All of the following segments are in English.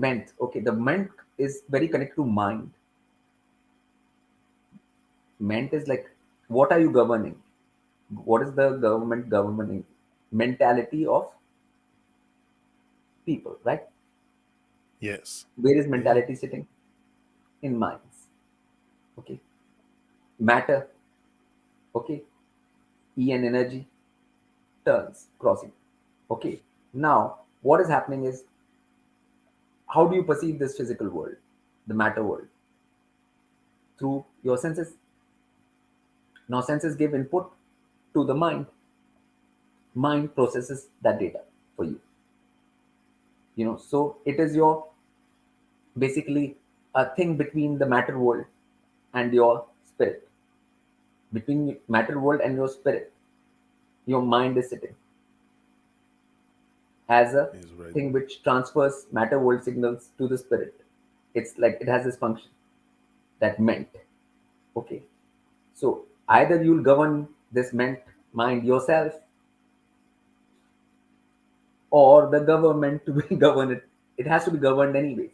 MENT. Okay, the MENT is very connected to mind. MENT is like, what are you governing? What is the government governing? Mentality of people, right? Yes. Where is Yeah. mentality sitting? In minds. Okay. Matter. Okay. E and energy turns, crossing. Okay. Now, what is happening is, how do you perceive this physical world, the matter world? Through your senses. Now, senses give input to the mind. Mind processes that data for you. So it is your basically a thing between the matter world and your spirit. Between matter world and your spirit, your mind is sitting as a Is right. thing which transfers matter world signals to the spirit. It's like it has this function that meant. Okay. So either you'll govern this meant mind yourself, or the government will govern it. It has to be governed anyways,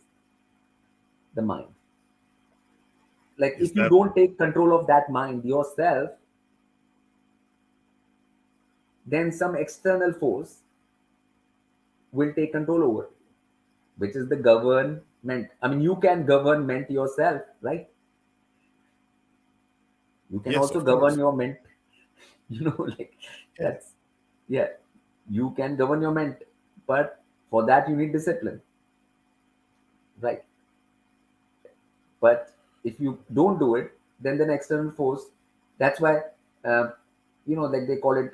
the mind. Like Is if you that don't take control of that mind yourself, then some external force will take control over it, which is the government. I mean, you can government yourself, right? You can yes, also of govern course. your ment. Like Yeah. that's, yeah, you can govern your ment, but for that you need discipline, right? But if you don't do it, then an external force. That's why, uh, like they call it,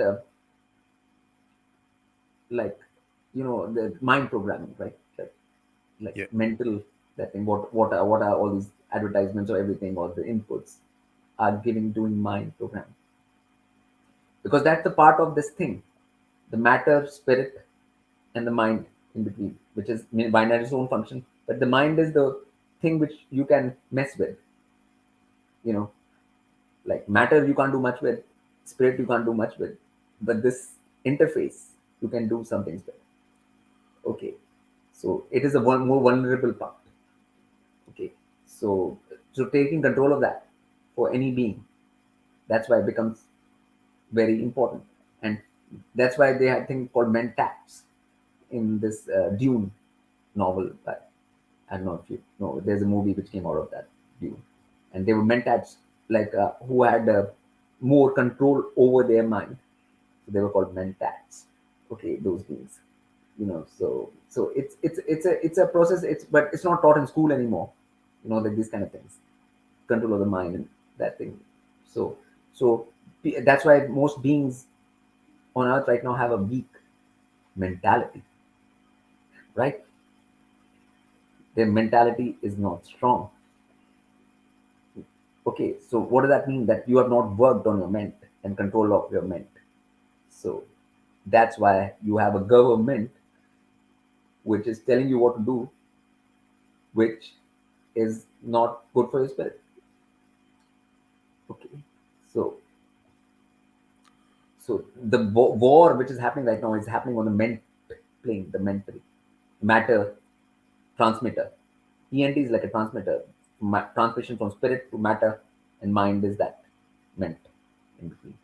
like the mind programming, right? Like Yeah. mental, that thing. What are all these advertisements or everything, or the inputs are giving doing mind programming, because that's the part of this thing, the matter, spirit, and the mind in between, which is binary its own function. But the mind is the thing which you can mess with. You know, like matter you can't do much with, spirit you can't do much with, but this interface you can do some things with. Okay, so it is a one more vulnerable part. Okay, so taking control of that for any being, that's why it becomes very important. And that's why they had a thing called mentats in this Dune novel. I don't know if you know, there's a movie which came out of that, Dune. And they were mentats, like who had more control over their mind. So they were called mentats. Okay, those beings. So it's a process. But it's not taught in school anymore. Like these kind of things, control of the mind and that thing. So that's why most beings on earth right now have a weak mentality, right? Their mentality is not strong. Okay, so what does that mean? That you have not worked on your ment and control of your ment. So that's why you have a government which is telling you what to do, which is not good for your spirit. Okay, so so the war which is happening right now is happening on the ment plane, the mental matter transmitter. ENT is like a transmitter, transmission from spirit to matter, and mind is that ment in between.